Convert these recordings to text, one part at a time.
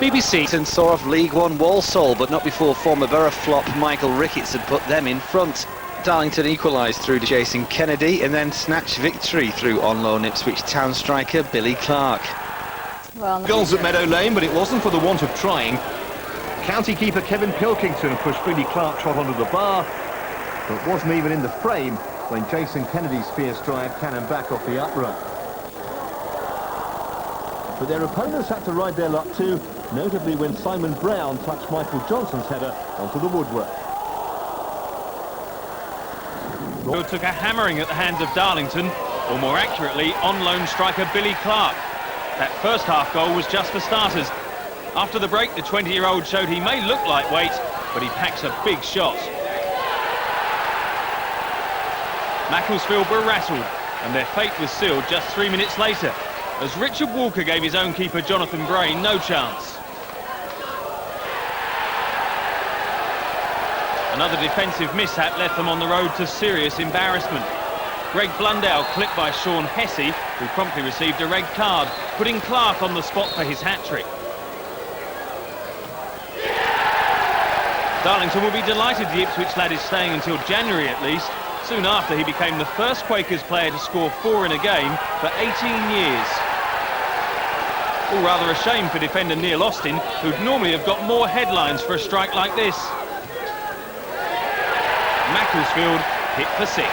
BBC. And saw off League One Walsall, but not before former Borough flop Michael Ricketts had put them in front. Darlington equalised through to Jason Kennedy and then snatched victory through on loan Ipswich Town striker Billy Clark. Well, goals at Meadow Lane, but it wasn't for the want of trying. County keeper Kevin Pilkington pushed Billy Clark trot onto the bar, but wasn't even in the frame when Jason Kennedy's fierce drive cannoned back off the upright. But their opponents had to ride their luck too, notably when Simon Brown touched Michael Johnson's header onto the woodwork. Who took a hammering at the hands of Darlington, or more accurately, on-loan striker Billy Clark. That first half goal was just for starters. After the break, the 20-year-old showed he may look lightweight, but he packs a big shot. Macclesfield were rattled, and their fate was sealed just 3 minutes later, as Richard Walker gave his own keeper Jonathan Brain no chance. Another defensive mishap left them on the road to serious embarrassment. Greg Blundell clipped by Sean Hesse, who promptly received a red card, putting Clark on the spot for his hat-trick. Darlington will be delighted the Ipswich lad is staying until January at least. Soon after, he became the first Quakers player to score 4 in a game for 18 years. All rather a shame for defender Neil Austin, who'd normally have got more headlines for a strike like this. Macclesfield hit for 6.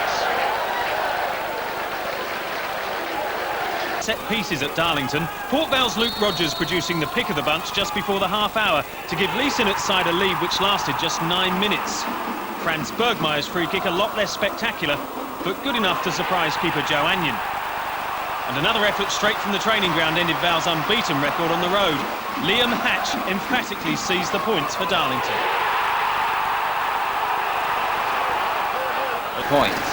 Set pieces at Darlington. Port Vale's Luke Rogers producing the pick of the bunch just before the half hour to give Leesonett's side a lead which lasted just 9 minutes. Franz Bergmeier's free kick a lot less spectacular, but good enough to surprise keeper Joe Anyon. And another effort straight from the training ground ended Val's unbeaten record on the road. Liam Hatch emphatically seized the points for Darlington. Points.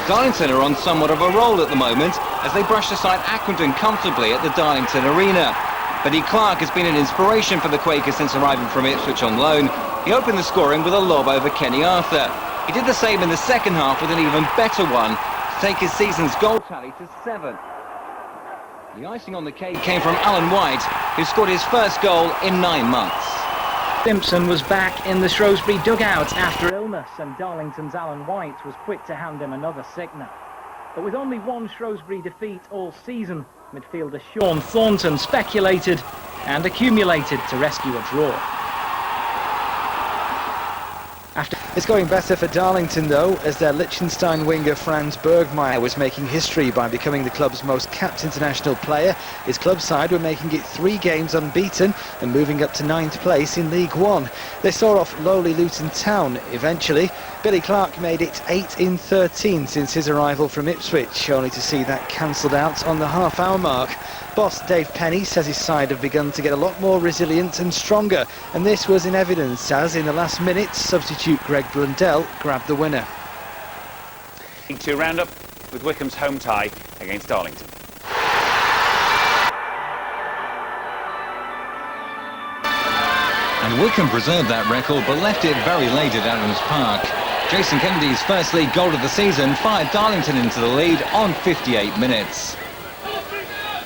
Darlington are on somewhat of a roll at the moment as they brush aside Accrington comfortably at the Darlington Arena. Billy Clark has been an inspiration for the Quakers since arriving from Ipswich on loan. He opened the scoring with a lob over Kenny Arthur. He did the same in the second half with an even better one to take his season's goal tally to 7. The icing on the cake came from Alan White, who scored his first goal in 9 months. Simpson was back in the Shrewsbury dugout after illness, and Darlington's Alan White was quick to hand him another sickener. But with only one Shrewsbury defeat all season, midfielder Sean Staunton speculated and accumulated to rescue a draw. It's going better for Darlington though, as their Liechtenstein winger Franz Bergmeier was making history by becoming the club's most capped international player. His club side were making it 3 games unbeaten and moving up to 9th place in League One. They saw off lowly Luton Town eventually. Billy Clark made it 8 in 13 since his arrival from Ipswich, only to see that cancelled out on the half-hour mark. Boss Dave Penny says his side have begun to get a lot more resilient and stronger, and this was in evidence as, in the last minutes, substitute Greg Blundell grabbed the winner. To round up with Wycombe's home tie against Darlington. And Wycombe preserved that record but left it very late at Adams Park. Jason Kennedy's first league goal of the season fired Darlington into the lead on 58 minutes.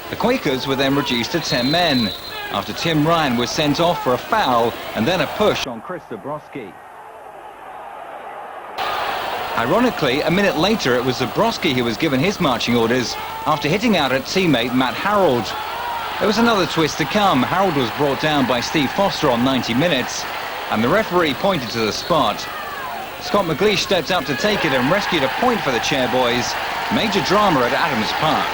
The Quakers were then reduced to 10 men after Tim Ryan was sent off for a foul and then a push on Chris Zabrowski. Ironically, a minute later it was Zabrowski who was given his marching orders after hitting out at teammate Matt Harrold. There was another twist to come. Harrold was brought down by Steve Foster on 90 minutes and the referee pointed to the spot. Scott McLeish stepped up to take it and rescued a point for the Chairboys. Major drama at Adams Park.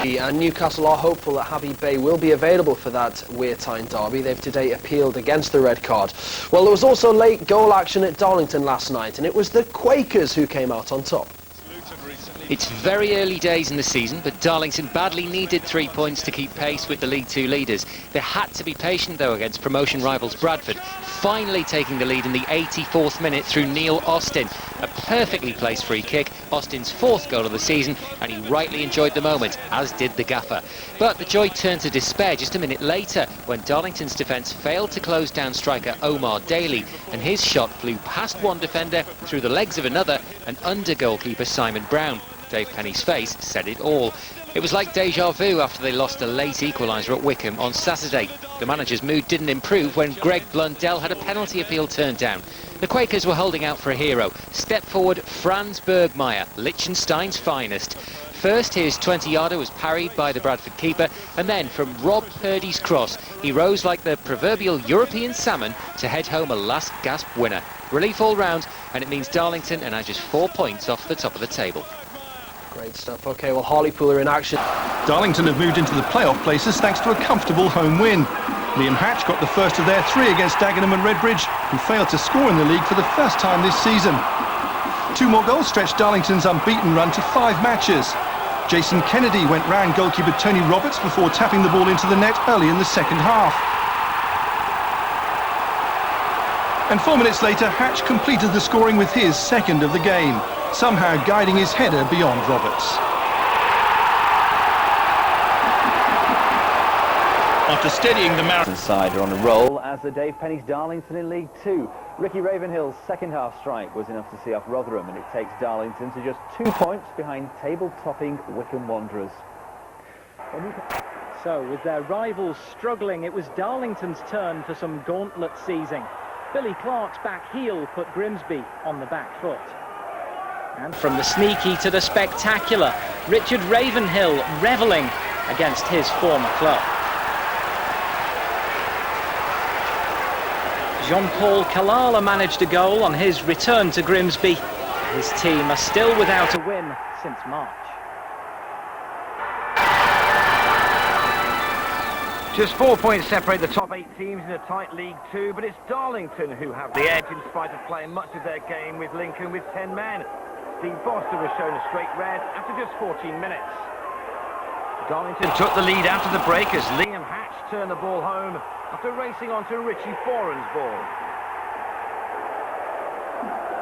And Newcastle are hopeful that Habib Bey will be available for that Weartime derby. They've today appealed against the red card. Well, there was also late goal action at Darlington last night, and it was the Quakers who came out on top. It's very early days in the season, but Darlington badly needed 3 points to keep pace with the League Two leaders. They had to be patient, though, against promotion rivals Bradford, finally taking the lead in the 84th minute through Neil Austin. A perfectly placed free kick, Austin's 4th goal of the season, and he rightly enjoyed the moment, as did the gaffer. But the joy turned to despair just a minute later when Darlington's defence failed to close down striker Omar Daly, and his shot flew past one defender, through the legs of another, and under goalkeeper Simon Brown. Dave Penny's face said it all. It was like deja vu after they lost a late equaliser at Wycombe on Saturday. The manager's mood didn't improve when Greg Blundell had a penalty appeal turned down. The Quakers were holding out for a hero. Step forward Franz Bergmeier, Liechtenstein's finest. First, his 20-yarder was parried by the Bradford keeper, and then from Rob Purdy's cross, he rose like the proverbial European salmon to head home a last-gasp winner. Relief all round, and it means Darlington are now just 4 points off the top of the table. Great stuff. OK, well, Hartlepool are in action. Darlington have moved into the playoff places thanks to a comfortable home win. Liam Hatch got the first of their three against Dagenham and Redbridge, who failed to score in the league for the first time this season. 2 more goals stretched Darlington's unbeaten run to 5 matches. Jason Kennedy went round goalkeeper Tony Roberts before tapping the ball into the net early in the second half. And 4 minutes later, Hatch completed the scoring with his second of the game, somehow guiding his header beyond Roberts. After steadying the marathon side are on a roll as the Dave Penny's Darlington in League Two. Ricky Ravenhill's second half strike was enough to see off Rotherham, and it takes Darlington to just 2 points behind table-topping Wycombe Wanderers. So, with their rivals struggling, it was Darlington's turn for some gauntlet seizing. Billy Clark's back heel put Grimsby on the back foot. And from the sneaky to the spectacular, Richard Ravenhill revelling against his former club. Jean-Paul Kalala managed a goal on his return to Grimsby. His team are still without a win since March. Just 4 points separate the top 8 teams in a tight League Two, but it's Darlington who have the edge in spite of playing much of their game with Lincoln with 10 men. Dean Foster was shown a straight red after just 14 minutes. Darlington took the lead after the break as Liam Hatch turned the ball home after racing onto Richie Foran's ball.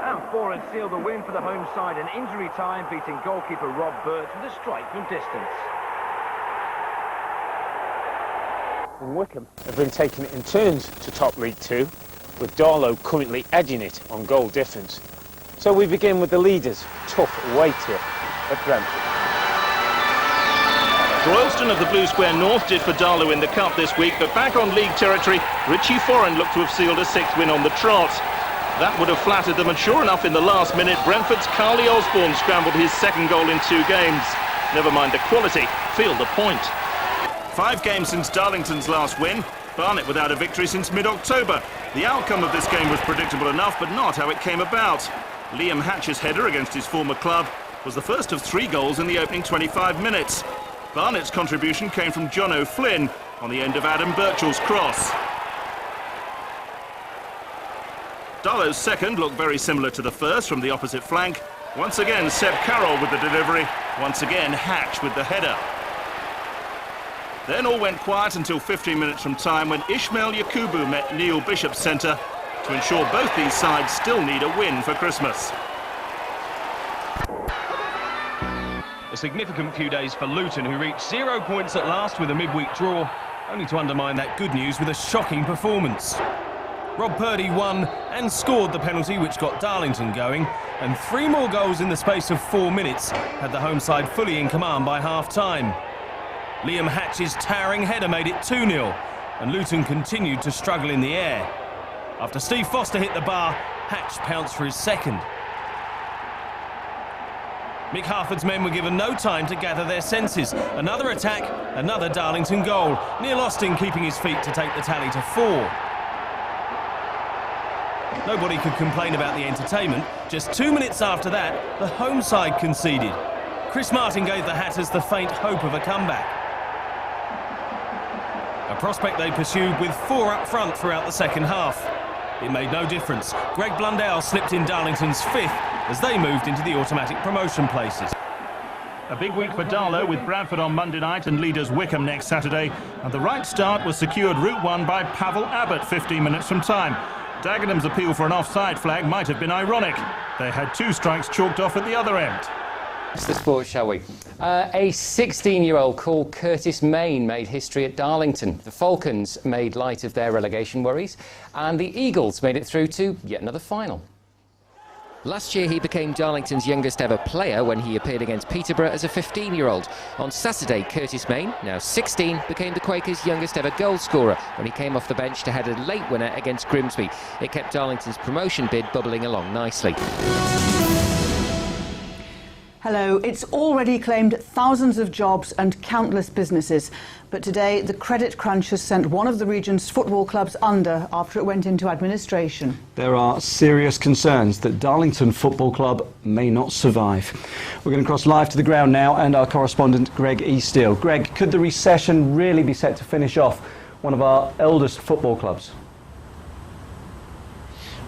And Foran sealed the win for the home side in injury time, beating goalkeeper Rob Birch with a strike from distance. And Wycombe have been taking it in turns to top League Two, with Darlow currently edging it on goal difference. So we begin with the leaders, tough away trip at Brentford. Royalston of the Blue Square North did for Darlow in the Cup this week, but back on league territory, Richie Foran looked to have sealed a 6th win on the trot. That would have flattered them, and sure enough, in the last minute, Brentford's Carly Osborne scrambled his 2nd goal in 2 games. Never mind the quality, feel the point. 5 games since Darlington's last win, Barnet without a victory since mid-October. The outcome of this game was predictable enough, but not how it came about. Liam Hatch's header against his former club was the first of 3 goals in the opening 25 minutes. Barnett's contribution came from John O'Flynn on the end of Adam Birchall's cross. Darlow's second looked very similar to the first from the opposite flank. Once again, Seb Carroll with the delivery. Once again, Hatch with the header. Then all went quiet until 15 minutes from time when Ishmael Yakubu met Neil Bishop's centre to ensure both these sides still need a win for Christmas. A significant few days for Luton, who reached 0 points at last with a midweek draw, only to undermine that good news with a shocking performance. Rob Purdy won and scored the penalty which got Darlington going, and 3 more goals in the space of 4 minutes had the home side fully in command by half-time. Liam Hatch's towering header made it 2-0, and Luton continued to struggle in the air. After Steve Foster hit the bar, Hatch pounced for his second. Mick Harford's men were given no time to gather their senses. Another attack, another Darlington goal. Neil Austin keeping his feet to take the tally to 4. Nobody could complain about the entertainment. Just 2 minutes after that, the home side conceded. Chris Martin gave the Hatters the faint hope of a comeback. A prospect they pursued with 4 up front throughout the second half. It made no difference. Greg Blundell slipped in Darlington's 5th as they moved into the automatic promotion places. A big week for Darlow with Bradford on Monday night and leaders Wycombe next Saturday. And the right start was secured Route 1 by Pavel Abbott 15 minutes from time. Dagenham's appeal for an offside flag might have been ironic. They had 2 strikes chalked off at the other end. It's the sport, shall we? A 16-year-old called Curtis Main made history at Darlington. The Falcons made light of their relegation worries, and the Eagles made it through to yet another final. Last year he became Darlington's youngest ever player when he appeared against Peterborough as a 15-year-old. On Saturday, Curtis Main, now 16, became the Quakers' youngest ever goal scorer when he came off the bench to head a late winner against Grimsby. It kept Darlington's promotion bid bubbling along nicely. Hello. It's already claimed thousands of jobs and countless businesses. But today, the credit crunch has sent one of the region's football clubs under after it went into administration. There are serious concerns that Darlington Football Club may not survive. We're going to cross live to the ground now and our correspondent Greg Easteel. Greg, could the recession really be set to finish off one of our eldest football clubs?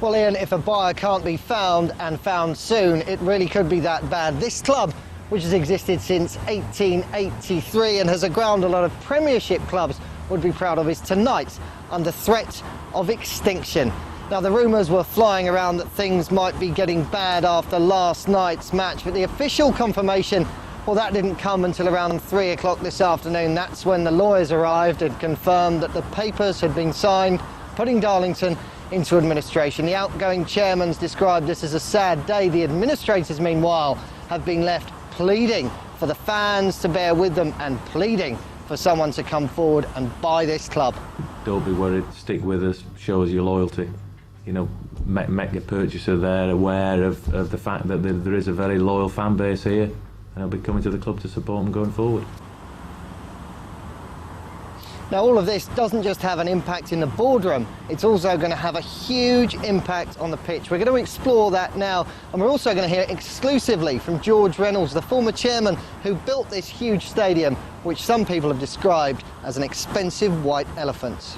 Well, Ian, if a buyer can't be found and found soon, it really could be that bad. This club, which has existed since 1883 and has a ground a lot of Premiership clubs would be proud of, is tonight under threat of extinction. Now, the rumours were flying around that things might be getting bad after last night's match, but the official confirmation, well, that didn't come until around 3 o'clock this afternoon. That's when the lawyers arrived and confirmed that the papers had been signed, putting Darlington into administration. The outgoing chairman's described this as a sad day. The administrators, meanwhile, have been left pleading for the fans to bear with them and pleading for someone to come forward and buy this club. Don't be worried, stick with us, show us your loyalty. You know, make a purchaser there aware of the fact that there is a very loyal fan base here, and they'll be coming to the club to support them going forward. Now, all of this doesn't just have an impact in the boardroom, it's also going to have a huge impact on the pitch. We're going to explore that now, and we're also going to hear exclusively from George Reynolds, the former chairman who built this huge stadium, which some people have described as an expensive white elephant.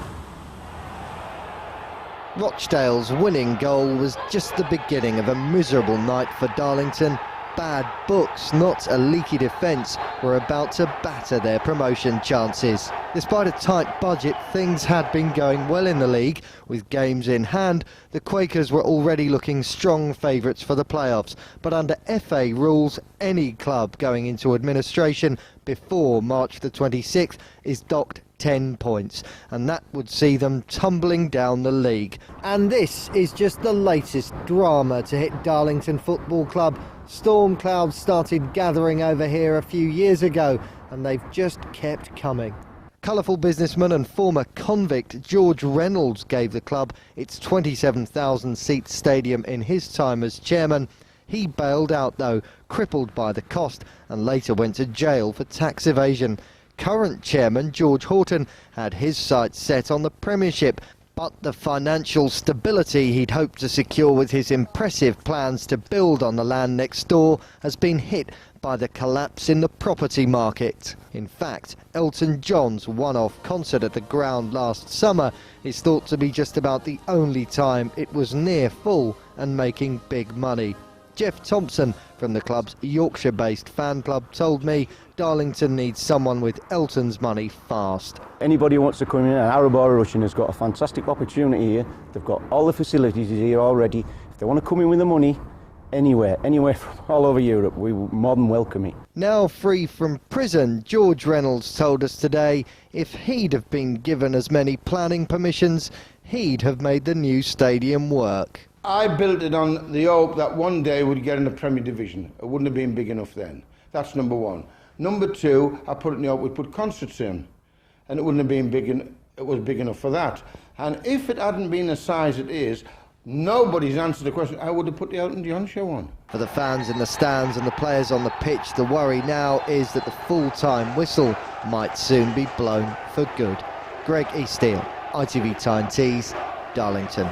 Rochdale's winning goal was just the beginning of a miserable night for Darlington. Bad books, not a leaky defence, were about to batter their promotion chances. Despite a tight budget, things had been going well in the league. With games in hand, the Quakers were already looking strong favourites for the playoffs. But under FA rules, any club going into administration before March the 26th is docked 10 points, and that would see them tumbling down the league. And this is just the latest drama to hit Darlington Football Club. Storm clouds started gathering over here a few years ago, and they've just kept coming. Colourful businessman and former convict George Reynolds gave the club its 27,000-seat stadium in his time as chairman. He bailed out, though, crippled by the cost, and later went to jail for tax evasion. Current chairman George Horton had his sights set on the Premiership, but the financial stability he'd hoped to secure with his impressive plans to build on the land next door has been hit by the collapse in the property market. In fact, Elton John's one-off concert at the ground last summer is thought to be just about the only time it was near full and making big money. Jeff Thompson from the club's Yorkshire-based fan club told me Darlington needs someone with Elton's money fast. Anybody who wants to come in, Arabora Russian has got a fantastic opportunity here. They've got all the facilities here already. If they want to come in with the money, anywhere from all over Europe, we will more than welcome it. Now free from prison, George Reynolds told us today if he'd have been given as many planning permissions, he'd have made the new stadium work. I built it on the hope that one day we'd get in the Premier Division. It wouldn't have been big enough then. That's number one. Number two, I put it in the hope we'd put concerts in, and it wouldn't have been big enough for that. And if it hadn't been the size it is, nobody's answered the question. I would have put the Elton John show on. For the fans in the stands and the players on the pitch, the worry now is that the full-time whistle might soon be blown for good. Greg Easteel, ITV Tyne Tees, Darlington.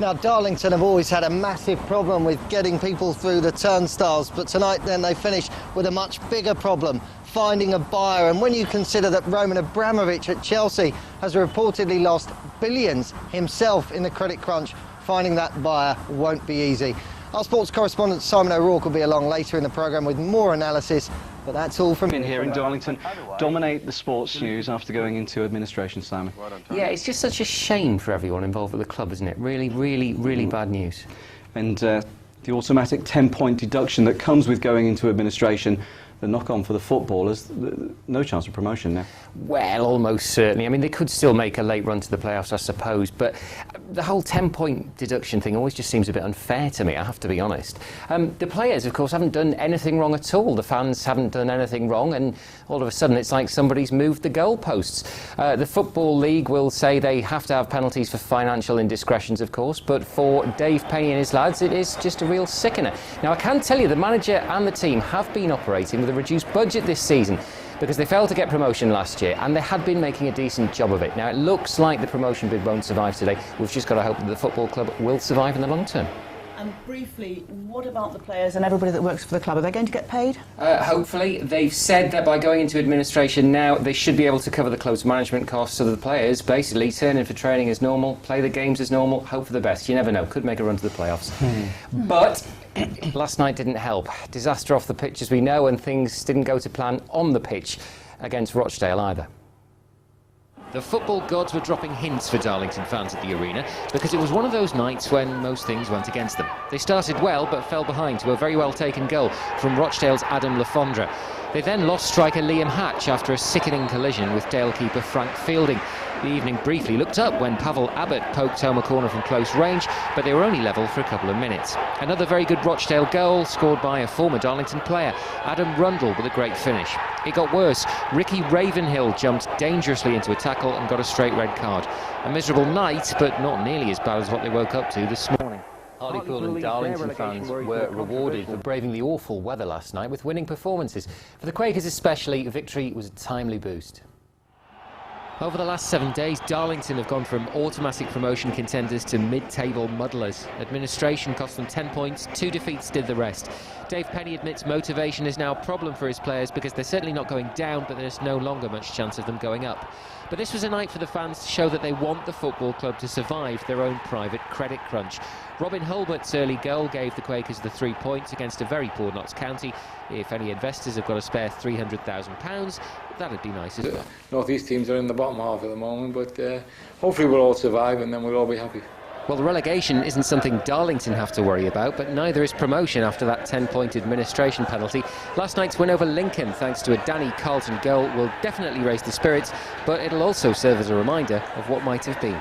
Now, Darlington have always had a massive problem with getting people through the turnstiles, but tonight then they finish with a much bigger problem, finding a buyer. And when you consider that Roman Abramovich at Chelsea has reportedly lost billions himself in the credit crunch, finding that buyer won't be easy. Our sports correspondent Simon O'Rourke will be along later in the programme with more analysis, but that's all from here in Darlington. Dominate the sports news after going into administration, Simon. Yeah, it's just such a shame for everyone involved with the club, isn't it? Really, really, really bad news. And the automatic 10-point deduction that comes with going into administration, the knock-on for the footballers, no chance of promotion now. Well, almost certainly. I mean, they could still make a late run to the playoffs, I suppose, but the whole 10-point deduction thing always just seems a bit unfair to me, I have to be honest. The players, of course, haven't done anything wrong at all. The fans haven't done anything wrong, and all of a sudden it's like somebody's moved the goalposts. The Football League will say they have to have penalties for financial indiscretions, of course, but for Dave Penny and his lads, it is just a real sickener. Now, I can tell you the manager and the team have been operating with a reduced budget this season because they failed to get promotion last year, and they had been making a decent job of it. Now, it looks like the promotion bid won't survive today. We've just got to hope that the football club will survive in the long term. And briefly, what about the players and everybody that works for the club? Are they going to get paid? Hopefully. They've said that by going into administration now, they should be able to cover the club's management costs, so that the players basically turn in for training as normal, play the games as normal, hope for the best. You never know, could make a run to the playoffs. But last night didn't help. Disaster off the pitch, as we know, and things didn't go to plan on the pitch against Rochdale either. The football gods were dropping hints for Darlington fans at the arena because it was one of those nights when most things went against them. They started well but fell behind to a very well taken goal from Rochdale's Adam Lafondra. They then lost striker Liam Hatch after a sickening collision with Dale keeper Frank Fielding. The evening briefly looked up when Pavel Abbott poked home a corner from close range, but they were only level for a couple of minutes. Another very good Rochdale goal scored by a former Darlington player, Adam Rundle, with a great finish. It got worse. Ricky Ravenhill jumped dangerously into a tackle and got a straight red card. A miserable night, but not nearly as bad as what they woke up to this morning. Hartlepool and Darlington fans were rewarded for braving the awful weather last night with winning performances. For the Quakers especially, victory was a timely boost. Over the last 7 days, Darlington have gone from automatic promotion contenders to mid-table muddlers. Administration cost them 10 points, 2 defeats did the rest. Dave Penny admits motivation is now a problem for his players because they're certainly not going down, but there's no longer much chance of them going up. But this was a night for the fans to show that they want the football club to survive their own private credit crunch. Robin Hulbert's early goal gave the Quakers the 3 points against a very poor Notts County. If any investors have got a spare £300,000, that'd be nice as well. North East teams are in the bottom half at the moment, but hopefully we'll all survive and then we'll all be happy. Well, the relegation isn't something Darlington have to worry about, but neither is promotion after that 10-point administration penalty. Last night's win over Lincoln, thanks to a Danny Carlton goal, will definitely raise the spirits, but it'll also serve as a reminder of what might have been.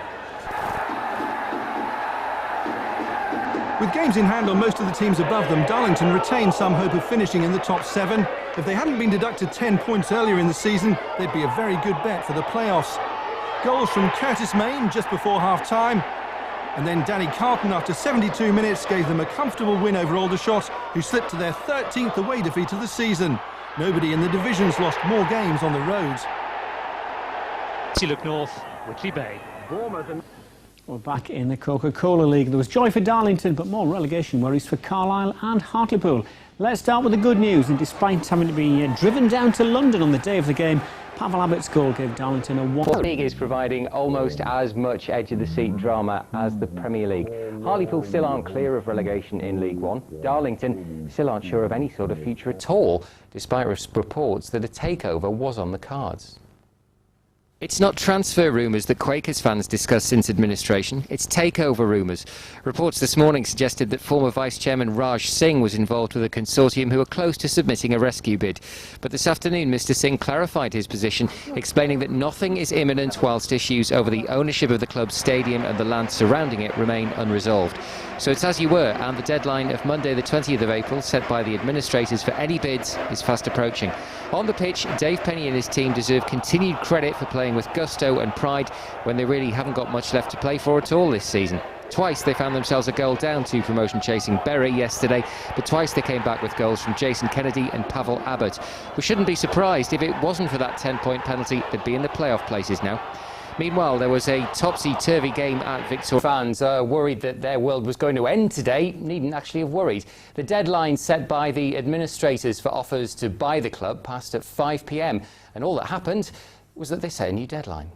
With games in hand on most of the teams above them, Darlington retained some hope of finishing in the top 7. If they hadn't been deducted 10 points earlier in the season, they'd be a very good bet for the playoffs. Goals from Curtis Main just before half-time, and then Danny Carlton after 72 minutes gave them a comfortable win over Aldershot, who slipped to their 13th away defeat of the season. Nobody in the divisions lost more games on the road. Look north, Whitley Bay. We're back in the Coca-Cola League. There was joy for Darlington, but more relegation worries for Carlisle and Hartlepool. Let's start with the good news, and despite having to be driven down to London on the day of the game, Pavel Abbott's goal gave Darlington a 1. The league is providing almost as much edge-of-the-seat drama as the Premier League. Hartlepool still aren't clear of relegation in League One. Darlington still aren't sure of any sort of future at all, despite reports that a takeover was on the cards. It's not transfer rumours that Quakers fans discuss since administration, it's takeover rumours. Reports this morning suggested that former Vice-Chairman Raj Singh was involved with a consortium who were close to submitting a rescue bid. But this afternoon Mr Singh clarified his position, explaining that nothing is imminent whilst issues over the ownership of the club's stadium and the land surrounding it remain unresolved. So it's as you were, and the deadline of Monday the 20th of April, set by the administrators for any bids, is fast approaching. On the pitch, Dave Penny and his team deserve continued credit for playing with gusto and pride when they really haven't got much left to play for at all this season. Twice they found themselves a goal down to promotion-chasing Bury yesterday, but twice they came back with goals from Jason Kennedy and Pavel Abbott. We shouldn't be surprised if it wasn't for that 10-point penalty, they'd be in the playoff places now. Meanwhile, there was a topsy-turvy game at Victoria. Fans worried that their world was going to end today needn't actually have worried. The deadline set by the administrators for offers to buy the club passed at 5 p.m, and all that happened was that they set a new deadline.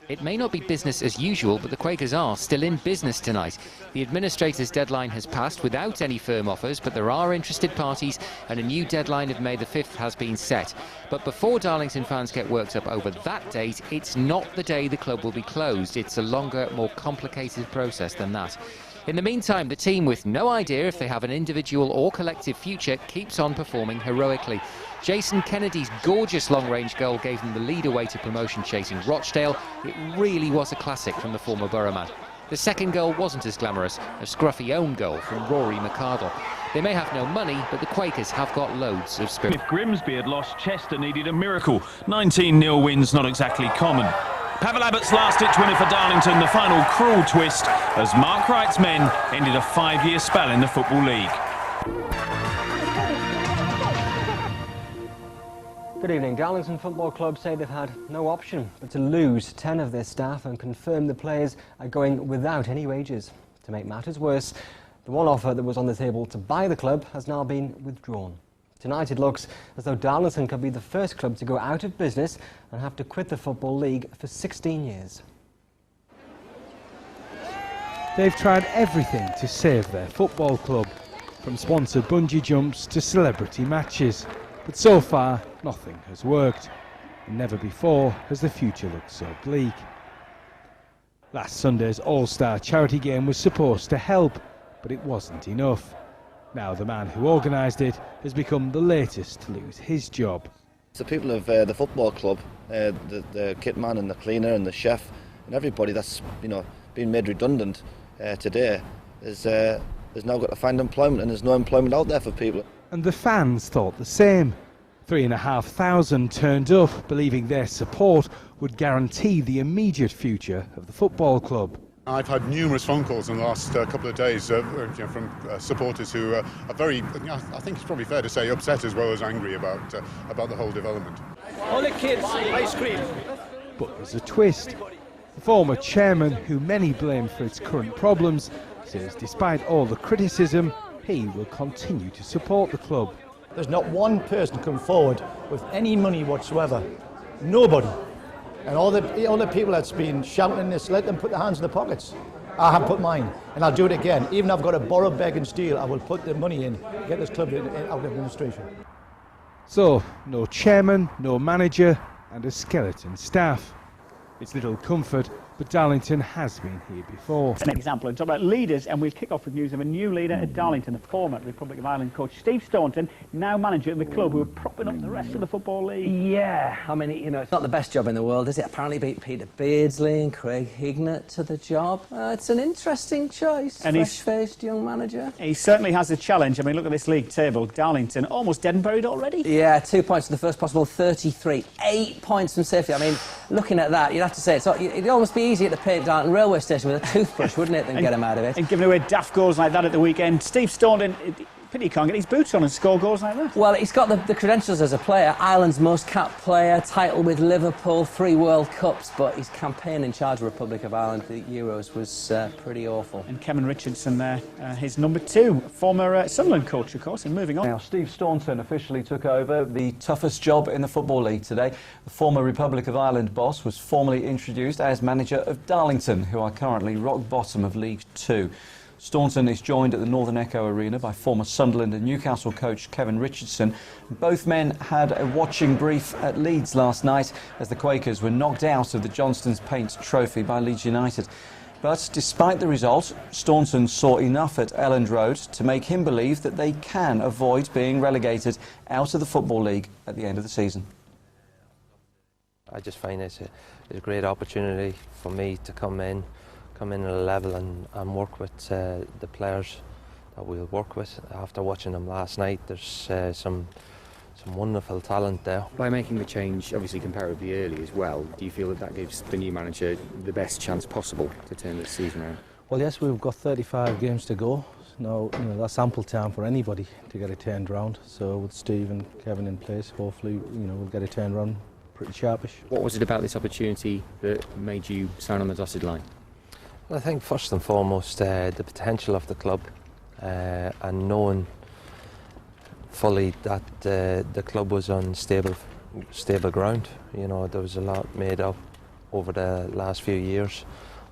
It may not be business as usual, but the Quakers are still in business tonight. The administrators' deadline has passed without any firm offers, but there are interested parties and a new deadline of May the 5th has been set. But before Darlington fans get worked up over that date, it's not the day the club will be closed. It's a longer, more complicated process than that. In the meantime, the team, with no idea if they have an individual or collective future, keeps on performing heroically. Jason Kennedy's gorgeous long-range goal gave them the lead away to promotion chasing Rochdale. It really was a classic from the former Boroughman. The second goal wasn't as glamorous, a scruffy own goal from Rory McArdle. They may have no money, but the Quakers have got loads of spirit. If Grimsby had lost, Chester needed a miracle. 19-0 wins, not exactly common. Pavel Abbott's last-ditch winner for Darlington, the final cruel twist, as Mark Wright's men ended a 5-year spell in the Football League. Good evening. Darlington Football Club say they've had no option but to lose 10 of their staff and confirm the players are going without any wages. To make matters worse, the one offer that was on the table to buy the club has now been withdrawn. Tonight it looks as though Darlington could be the first club to go out of business and have to quit the Football League for 16 years. They've tried everything to save their football club, from sponsored bungee jumps to celebrity matches. But so far, nothing has worked. And never before has the future looked so bleak. Last Sunday's All-Star charity game was supposed to help, but it wasn't enough. Now the man who organised it has become the latest to lose his job. The people of the football club, the kit man and the cleaner and the chef and everybody that's been made redundant today is now got to find employment, and there's no employment out there for people. And the fans thought the same. 3,500 turned up, believing their support would guarantee the immediate future of the football club. I've had numerous phone calls in the last couple of days from supporters who are very, I think it's probably fair to say, upset as well as angry about the whole development. All the kids, ice cream. But there's a twist. The former chairman, who many blame for its current problems, says despite all the criticism, he will continue to support the club. There's not one person come forward with any money whatsoever. Nobody. And all the people that's been shouting this, let them put their hands in their pockets. I have put mine, and I'll do it again. Even if I've got to borrow, beg and steal, I will put the money in, get this club out of administration. So, no chairman, no manager, and a skeleton staff. It's little comfort, but Darlington has been here before. An example, and talk about leaders, and we'll kick off with news of a new leader at Darlington, the former Republic of Ireland coach Steve Staunton, now manager of the club, who are propping up the rest of the Football League. Yeah, I mean, it's not the best job in the world, is it? Apparently beat Peter Beardsley and Craig Hignett to the job. It's an interesting choice, and fresh-faced young manager. He certainly has a challenge. I mean, look at this league table. Darlington almost dead and buried already. Yeah, 2 points to the first possible 33. 8 points from safety. I mean, looking at that, you'd have to say it'd almost be easy at the paint Darlington railway station with a toothbrush, wouldn't it, than get him out of it. And giving away daft goals like that at the weekend. Steve Staunton, pity he can't get his boots on and score goals like that. Well, he's got the credentials as a player. Ireland's most capped player, title with Liverpool, 3 World Cups, but his campaign in charge of Republic of Ireland, the Euros, was pretty awful. And Kevin Richardson there, his number 2, former Sunderland coach, of course, and moving on. Now, Steve Staunton officially took over the toughest job in the Football League today. The former Republic of Ireland boss was formally introduced as manager of Darlington, who are currently rock bottom of League 2. Staunton is joined at the Northern Echo Arena by former Sunderland and Newcastle coach Kevin Richardson. Both men had a watching brief at Leeds last night as the Quakers were knocked out of the Johnstone's Paint Trophy by Leeds United. But despite the result, Staunton saw enough at Elland Road to make him believe that they can avoid being relegated out of the Football League at the end of the season. I just find it's a great opportunity for me to come in at a level and work with the players that we'll work with. After watching them last night, there's some wonderful talent there. By making the change, obviously comparatively early as well, do you feel that gives the new manager the best chance possible to turn the season around? Well, yes, we've got 35 games to go. Now, that's ample time for anybody to get it turned around. So with Steve and Kevin in place, hopefully, we'll get it turned around pretty sharpish. What was it about this opportunity that made you sign on the dotted line? Well, I think first and foremost the potential of the club and knowing fully that the club was on stable ground. There was a lot made up over the last few years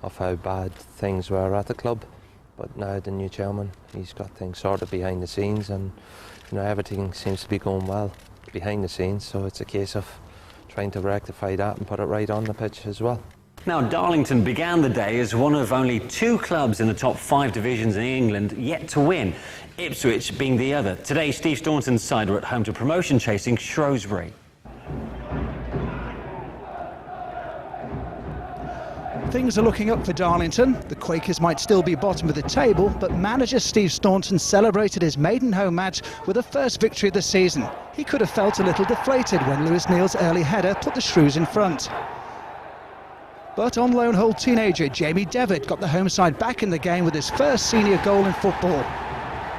of how bad things were at the club, but now the new chairman, he's got things sorted behind the scenes, and everything seems to be going well behind the scenes, so it's a case of trying to rectify that and put it right on the pitch as well. Now, Darlington began the day as one of only 2 clubs in the top 5 divisions in England yet to win, Ipswich being the other. Today, Steve Staunton's side were at home to promotion-chasing Shrewsbury. Things are looking up for Darlington. The Quakers might still be bottom of the table, but manager Steve Staunton celebrated his maiden home match with a first victory of the season. He could have felt a little deflated when Lewis Neal's early header put the Shrews in front. But on loan hold teenager Jamie Devitt got the home side back in the game with his first senior goal in football.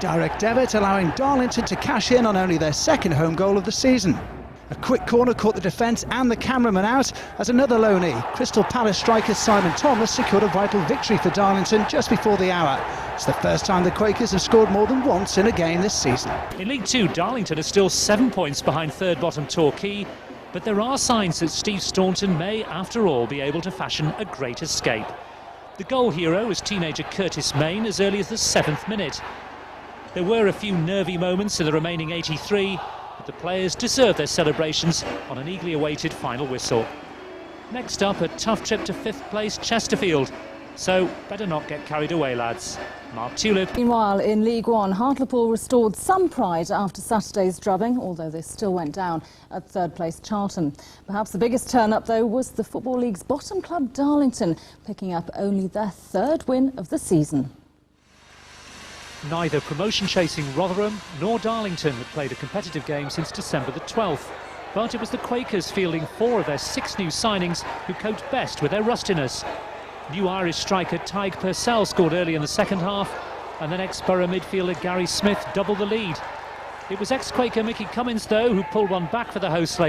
Derek Devitt allowing Darlington to cash in on only their second home goal of the season. A quick corner caught the defence and the cameraman out as another loanee, Crystal Palace striker Simon Thomas, secured a vital victory for Darlington just before the hour. It's the first time the Quakers have scored more than once in a game this season. In League Two, Darlington are still 7 points behind third bottom Torquay, but there are signs that Steve Staunton may, after all, be able to fashion a great escape. The goal hero was teenager Curtis Main as early as the 7th minute. There were a few nervy moments in the remaining 83, but the players deserve their celebrations on an eagerly awaited final whistle. Next up, a tough trip to 5th place Chesterfield, so better not get carried away, lads. Mark Tulip. Meanwhile, in League One, Hartlepool restored some pride after Saturday's drubbing, although they still went down at third place Charlton. Perhaps the biggest turn-up, though, was the Football League's bottom club Darlington, picking up only their 3rd win of the season. Neither promotion-chasing Rotherham nor Darlington had played a competitive game since December the 12th. But it was the Quakers fielding 4 of their 6 new signings who coped best with their rustiness. New Irish striker Tyg Purcell scored early in the second half, and then ex-Borough midfielder Gary Smith doubled the lead. It was ex-Quaker Mickey Cummins, though, who pulled one back for the hosts late